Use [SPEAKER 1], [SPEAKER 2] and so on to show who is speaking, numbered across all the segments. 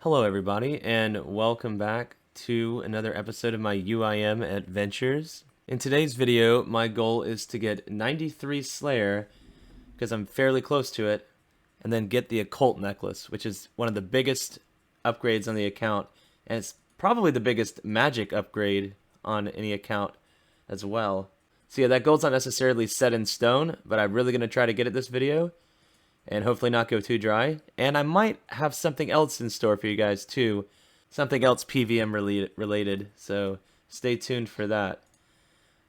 [SPEAKER 1] Hello everybody, and welcome back to another episode of my UIM adventures. In today's video, my goal is to get 93 Slayer, because I'm fairly close to it, and then get the Occult Necklace, which is one of the biggest upgrades on the account, and it's probably the biggest magic upgrade on any account as well. So yeah, that goal's not necessarily set in stone, but I'm really going to try to get it this video, and hopefully not go too dry. And I might have something else in store for you guys too, something else PVM related, so stay tuned for that.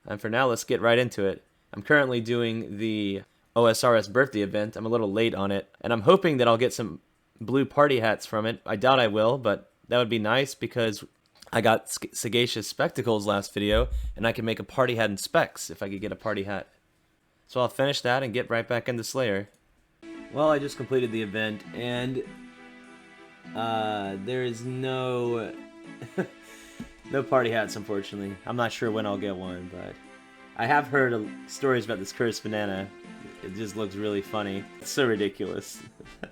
[SPEAKER 1] And for now, let's get right into it. I'm currently doing the OSRS birthday event. I'm a little late on it, and I'm hoping that I'll get some blue party hats from it. I doubt I will, but that would be nice because I got Sagacious Spectacles last video, and I can make a party hat in specs if I could get a party hat. So I'll finish that and get right back into Slayer. Well, I just completed the event, and there is no no party hats, unfortunately. I'm not sure when I'll get one, but I have heard stories about this cursed banana. It just looks really funny. It's so ridiculous. Oh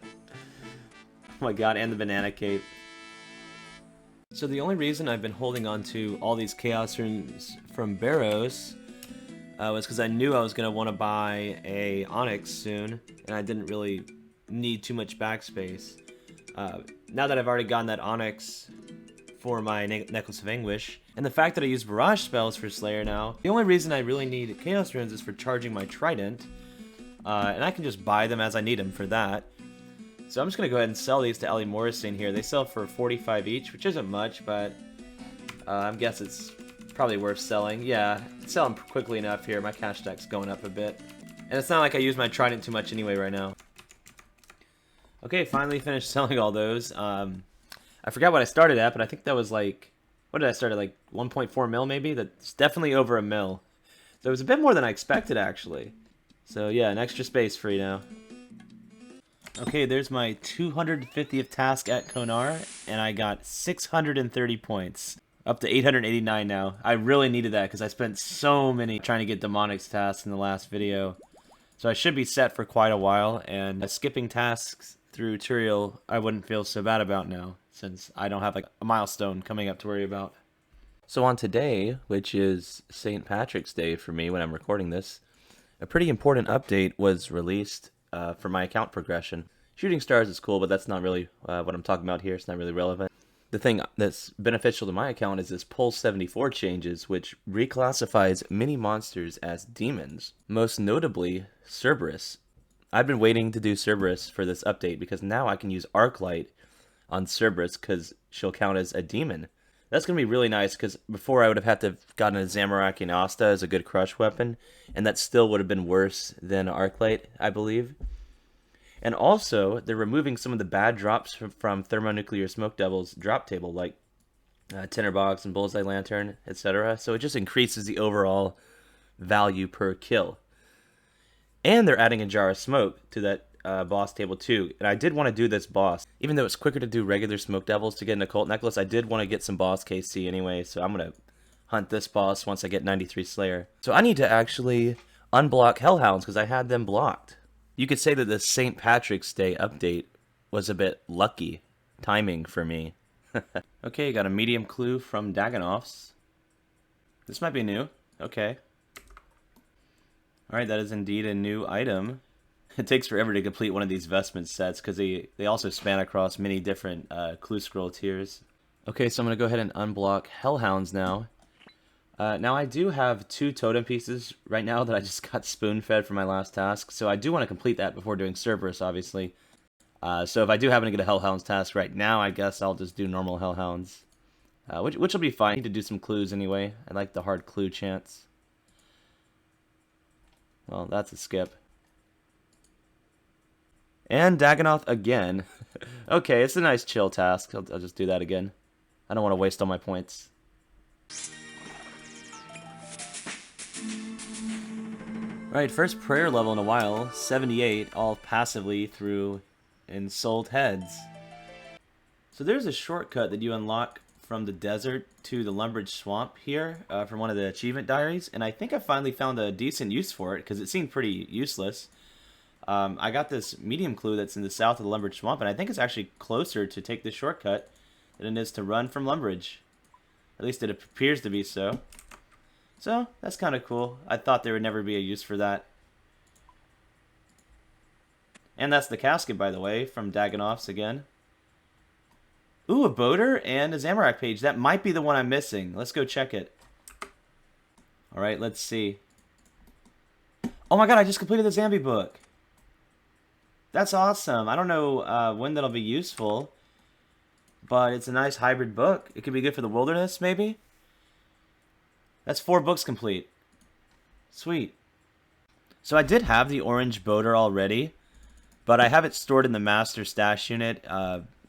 [SPEAKER 1] my god, and the banana cape. So the only reason I've been holding on to all these Chaos Runes from Barrows was because I knew I was going to want to buy a Onyx soon, and I didn't really need too much backspace. Now that I've already gotten that Onyx for my Necklace of Anguish, and the fact that I use Barrage spells for Slayer now, the only reason I really need Chaos Runes is for charging my Trident, and I can just buy them as I need them for that. So I'm just going to go ahead and sell these to Ellie Morrison here. They sell for 45 each, which isn't much, but I guess it's probably worth selling. Yeah, sell them quickly enough here. My cash stack's going up a bit. And it's not like I use my Trident too much anyway right now. Okay, finally finished selling all those. I forgot what I started at, but I think that was like, what did I start at, like 1.4 mil maybe? That's definitely over a mil. So it was a bit more than I expected actually. So yeah, an extra space free now. Okay, there's my 250th task at Konar, and I got 630 points. Up to 889 now. I really needed that because I spent so many trying to get Demonics tasks in the last video. So I should be set for quite a while, and skipping tasks through Turiel I wouldn't feel so bad about now, since I don't have like a milestone coming up to worry about. So on today, which is St. Patrick's Day for me when I'm recording this, a pretty important update was released for my account progression. Shooting stars is cool, but that's not really what I'm talking about here. It's not really relevant. The thing that's beneficial to my account is this Pulse 74 changes, which reclassifies many monsters as demons, most notably Cerberus. I've been waiting to do Cerberus for this update because now I can use Arclight on Cerberus because she'll count as a demon. That's going to be really nice because before I would have had to have gotten a Zamorak and Asta as a good crush weapon, and that still would have been worse than Arclight, I believe. And also, they're removing some of the bad drops from Thermonuclear Smoke Devil's drop table, like Tinderbox and Bullseye Lantern, etc. So it just increases the overall value per kill. And they're adding a Jar of Smoke to that boss table too. And I did want to do this boss. Even though it's quicker to do regular Smoke Devils to get an Occult Necklace, I did want to get some boss KC anyway, so I'm going to hunt this boss once I get 93 Slayer. So I need to actually unblock Hellhounds because I had them blocked. You could say that the St. Patrick's Day update was a bit lucky timing for me. Okay, got a medium clue from Dagonoffs. This might be new. Okay. Alright, that is indeed a new item. It takes forever to complete one of these vestment sets because they also span across many different clue scroll tiers. Okay, so I'm going to go ahead and unblock Hellhounds now. Now I do have 2 totem pieces right now that I just got spoon-fed for my last task, so I do want to complete that before doing Cerberus, obviously. So if I do happen to get a Hellhounds task right now, I guess I'll just do normal Hellhounds. Which will be fine. I need to do some clues anyway. I like the hard clue chance. Well, that's a skip. And Dagonoth again. Okay, it's a nice chill task. I'll just do that again. I don't want to waste all my points. Right, first prayer level in a while, 78, all passively through Ensouled Heads. So there's a shortcut that you unlock from the desert to the Lumbridge Swamp here from one of the achievement diaries, and I think I finally found a decent use for it because it seemed pretty useless. I got this medium clue that's in the south of the Lumbridge Swamp, and I think it's actually closer to take this shortcut than it is to run from Lumbridge. At least it appears to be so. So, that's kind of cool. I thought there would never be a use for that. And that's the casket, by the way, from Dagonoff's again. Ooh, a boater and a Zamorak page. That might be the one I'm missing. Let's go check it. Alright, let's see. Oh my god, I just completed the Zambi book. That's awesome. I don't know when that'll be useful, but it's a nice hybrid book. It could be good for the wilderness, maybe? That's 4 books complete. Sweet. So I did have the orange boater already, but I have it stored in the master stash unit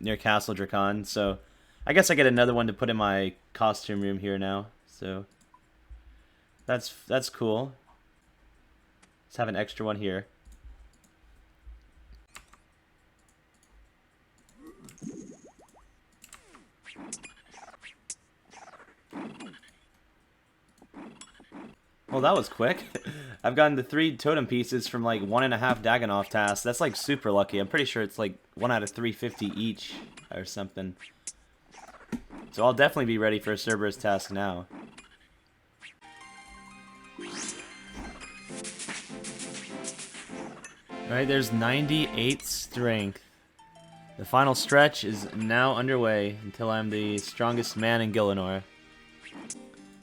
[SPEAKER 1] near Castle Drakon, so I guess I get another one to put in my costume room here now. So that's cool. Let's have an extra one here. Well, that was quick. I've gotten the 3 totem pieces from like 1.5 Dagonoff tasks. That's like super lucky. I'm pretty sure it's like 1 out of 350 each or something. So I'll definitely be ready for a Cerberus task now. Alright, there's 98 strength. The final stretch is now underway until I'm the strongest man in Gielinor.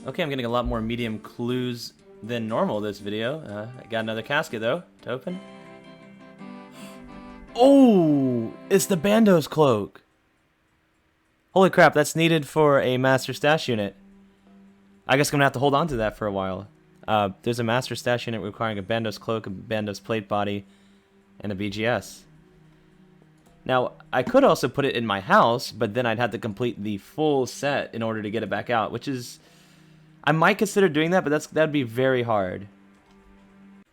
[SPEAKER 1] Okay, I'm getting a lot more medium clues than normal this video. I got another casket, though, to open. Oh! It's the Bando's cloak! Holy crap, that's needed for a Master Stash unit. I guess I'm gonna have to hold on to that for a while. There's a Master Stash unit requiring a Bando's cloak, a Bando's plate body, and a BGS. Now, I could also put it in my house, but then I'd have to complete the full set in order to get it back out, which is... I might consider doing that, but that'd be very hard.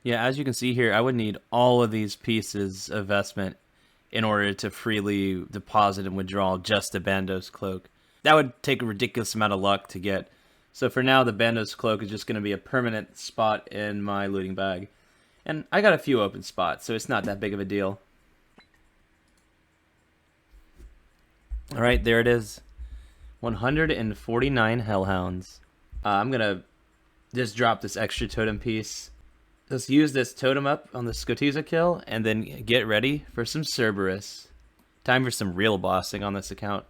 [SPEAKER 1] Yeah, as you can see here, I would need all of these pieces of vestment in order to freely deposit and withdraw just a Bando's cloak. That would take a ridiculous amount of luck to get. So for now, the Bando's cloak is just going to be a permanent spot in my looting bag. And I got a few open spots, so it's not that big of a deal. Alright, there it is. 149 Hellhounds. I'm gonna just drop this extra totem piece. Let's use this totem up on the Skotiza kill, and then get ready for some Cerberus. Time for some real bossing on this account.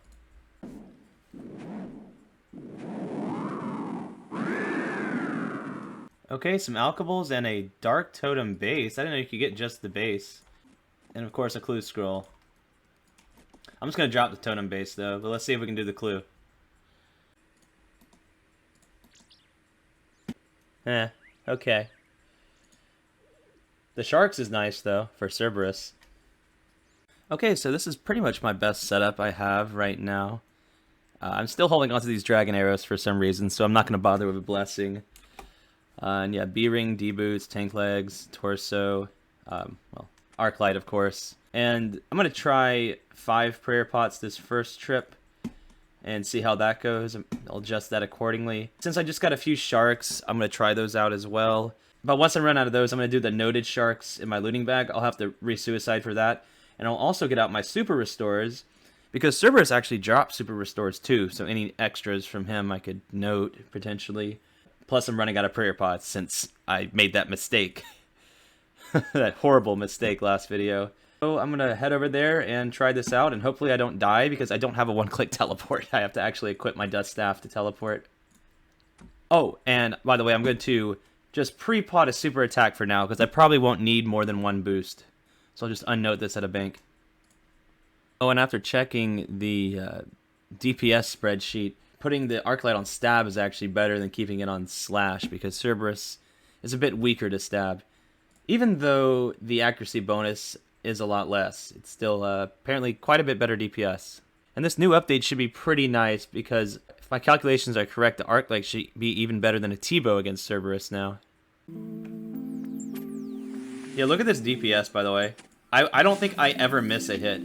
[SPEAKER 1] Okay, some alkables and a dark totem base. I didn't know you could get just the base. And of course a clue scroll. I'm just gonna drop the totem base though, but let's see if we can do the clue. Okay. The sharks is nice, though, for Cerberus. Okay, so this is pretty much my best setup I have right now. I'm still holding onto these dragon arrows for some reason, so I'm not going to bother with a blessing. And yeah, B-ring, D-boots, tank legs, torso, well, Arclight, of course. And I'm going to try 5 prayer pots this first trip and see how that goes. I'll adjust that accordingly. Since I just got a few sharks, I'm going to try those out as well. But once I run out of those, I'm going to do the noted sharks in my looting bag. I'll have to re-suicide for that. And I'll also get out my super restores, because Cerberus actually drops super restores too, so any extras from him I could note, potentially. Plus I'm running out of prayer pots since I made that mistake. That horrible mistake last video. So I'm going to head over there and try this out, and hopefully I don't die, because I don't have a one-click teleport. I have to actually equip my dust staff to teleport. Oh, and by the way, I'm going to just pre-pot a super attack for now, because I probably won't need more than 1 boost. So I'll just unnote this at a bank. Oh, and after checking the DPS spreadsheet, putting the Arclight on stab is actually better than keeping it on slash, because Cerberus is a bit weaker to stab. Even though the accuracy bonus is a lot less, it's still apparently quite a bit better DPS. And this new update should be pretty nice, because if my calculations are correct, the Arclight should be even better than a T-bow against Cerberus now. Yeah, look at this DPS, by the way. I don't think I ever miss a hit.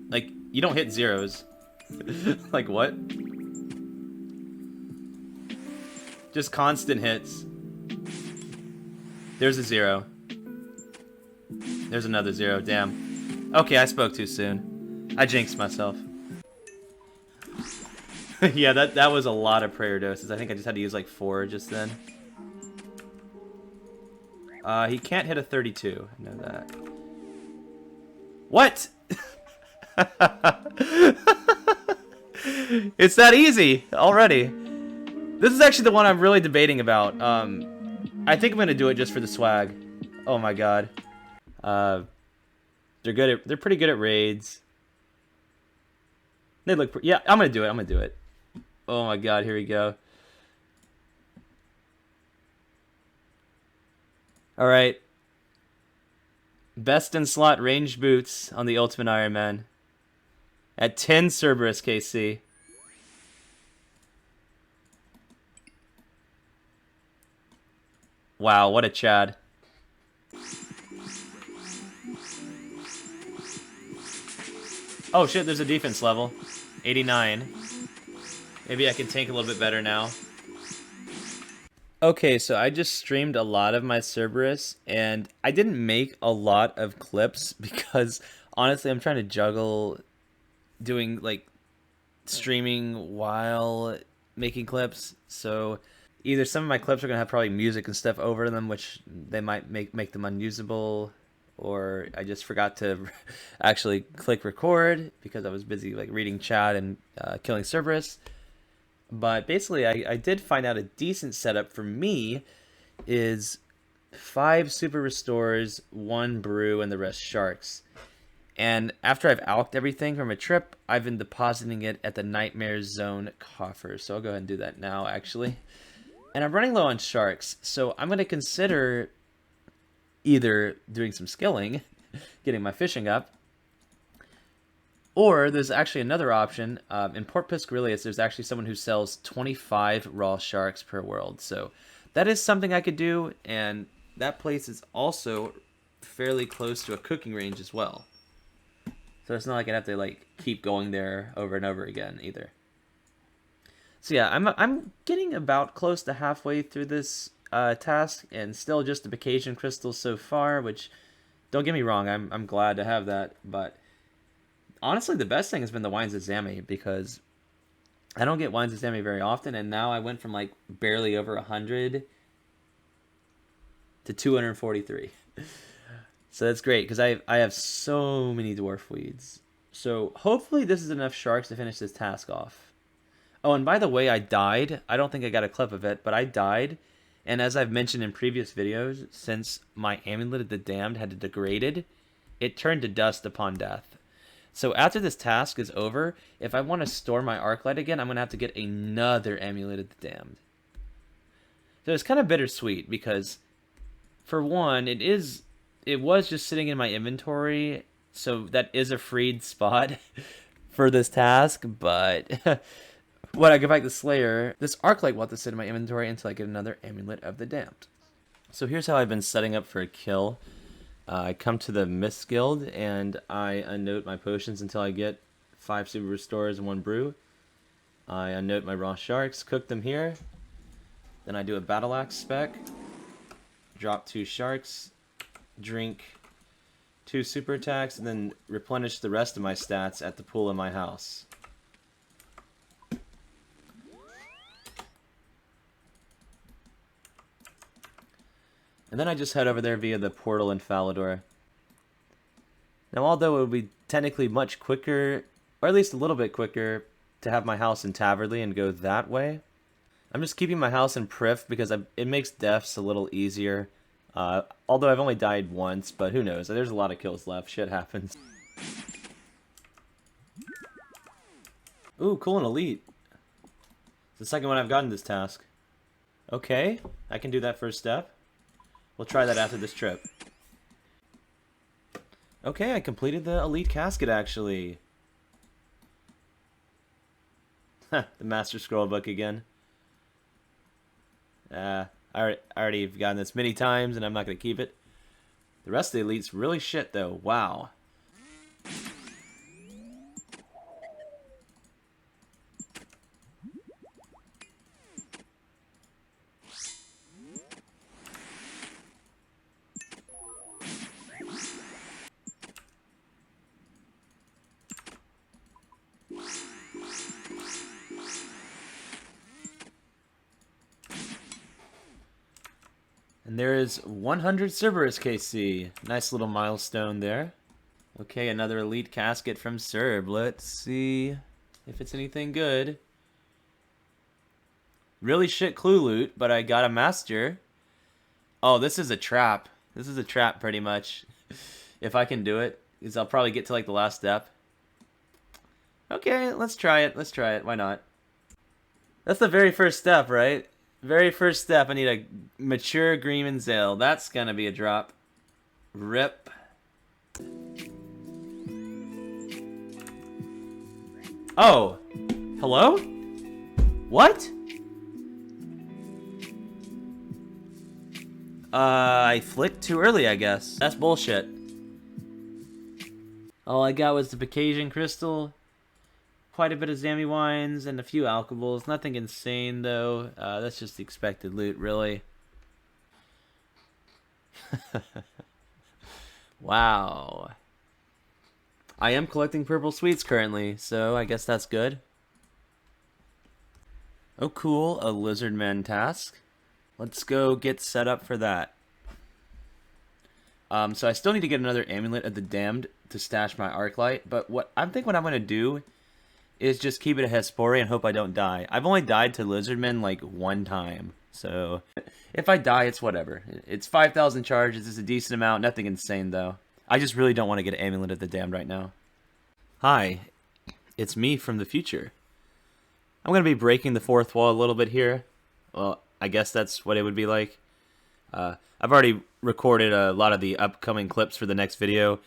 [SPEAKER 1] Like, you don't hit zeros. Like, what? Just constant hits. There's a 0. There's another 0. Damn. Okay, I spoke too soon. I jinxed myself. Yeah, that was a lot of prayer doses. I think I just had to use like 4 just then. He can't hit a 32. I know that. What? It's that easy already. This is actually the one I'm really debating about. I think I'm gonna do it just for the swag. Oh my god. They're pretty good at raids. They look yeah, I'm gonna do it. I'm gonna do it. Oh my god, here we go. Alright. Best in slot ranged boots on the Ultimate Iron Man. At 10 Cerberus KC. Wow, what a Chad. Oh shit, there's a defense level. 89. Maybe I can tank a little bit better now. Okay, so I just streamed a lot of my Cerberus, and I didn't make a lot of clips because, honestly, I'm trying to juggle doing, like, streaming while making clips. So either some of my clips are going to have probably music and stuff over them, which they might make them unusable, or I just forgot to actually click record because I was busy, like, reading chat and killing Cerberus. But basically, I did find out a decent setup for me is 5 super restores, 1 brew, and the rest sharks. And after I've alked everything from a trip, I've been depositing it at the Nightmare Zone coffer. So I'll go ahead and do that now, actually. And I'm running low on sharks, so I'm going to consider either doing some skilling, getting my fishing up, or there's actually another option. In Port Piscarius, there's actually someone who sells 25 raw sharks per world. So that is something I could do, and that place is also fairly close to a cooking range as well. So it's not like I have to like keep going there over and over again either. So yeah, I'm getting about close to halfway through this task, and still just the vacation crystals so far, which, don't get me wrong, I'm glad to have that, but honestly, the best thing has been the Wines of Zami, because I don't get Wines of Zami very often, and now I went from like barely over 100 to 243. So that's great, because I have so many dwarf weeds. So hopefully this is enough sharks to finish this task off. Oh, and by the way, I died. I don't think I got a clip of it, but I died. And as I've mentioned in previous videos, since my Amulet of the Damned had degraded, it turned to dust upon death. So after this task is over, if I want to store my Arclight again, I'm going to have to get another Amulet of the Damned. So it's kind of bittersweet because, for one, it was just sitting in my inventory, so that is a freed spot for this task, but when I go back to Slayer, this Arclight will have to sit in my inventory until I get another Amulet of the Damned. So here's how I've been setting up for a kill. I come to the Mist Guild, and I unnote my potions until I get 5 super restores and 1 brew. I unnote my raw sharks, cook them here. Then I do a battle axe spec, drop 2 sharks, drink 2 super attacks, and then replenish the rest of my stats at the pool in my house. And then I just head over there via the portal in Falador. Now, although it would be technically much quicker, or at least a little bit quicker, to have my house in Taverley and go that way, I'm just keeping my house in Prif because it makes deaths a little easier. Although I've only died once, but who knows? There's a lot of kills left. Shit happens. Ooh, cool and elite. It's the second one I've gotten this task. Okay, I can do that first step. We'll try that after this trip. Okay, I completed the elite casket, actually. The Master Scroll book again. I already have gotten this many times, and I'm not going to keep it. The rest of the elite's really shit, though. Wow. And there is 100 Cerberus KC. Nice little milestone there. Okay, another elite casket from Cerb. Let's see if it's anything good. Really shit clue loot, but I got a master. Oh, this is a trap. This is a trap pretty much. If I can do it, because I'll probably get to like the last step. Okay, let's try it. Let's try it. Why not? That's the very first step, right? Very first step. I need a mature Green and Zale. That's gonna be a drop. Rip. Oh. Hello? What? I flicked too early, I guess. That's bullshit. All I got was the Bacasian Crystal, quite a bit of Zammy Wines, and a few alcohols. Nothing insane, though. That's just the expected loot, really. Wow. I am collecting purple sweets currently, so I guess that's good. Oh, cool. A Lizardman task. Let's go get set up for that. So I still need to get another amulet of the Damned to stash my Arclight, but what I'm going to do is just keep it a Hespori and hope I don't die. I've only died to Lizardmen like one time, so if I die, it's whatever. It's 5,000 charges, it's a decent amount, nothing insane though. I just really don't want to get an amulet of the Damned right now. Hi, it's me from the future. I'm going to be breaking the fourth wall a little bit here. Well, I guess that's what it would be like. I've already recorded a lot of the upcoming clips for the next video,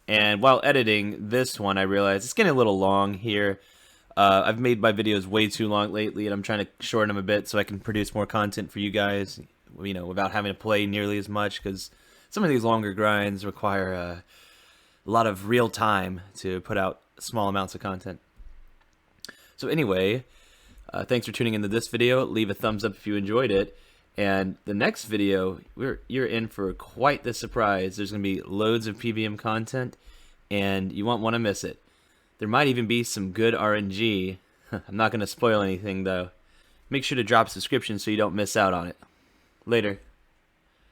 [SPEAKER 1] and while editing this one, I realized it's getting a little long here. I've made my videos way too long lately, and I'm trying to shorten them a bit so I can produce more content for you guys, you know, without having to play nearly as much, because some of these longer grinds require a lot of real time to put out small amounts of content. So anyway, thanks for tuning into this video. Leave a thumbs up if you enjoyed it. And the next video, you're in for quite the surprise. There's going to be loads of PBM content, and you won't want to miss it. There might even be some good RNG. I'm not going to spoil anything, though. Make sure to drop a subscription so you don't miss out on it. Later.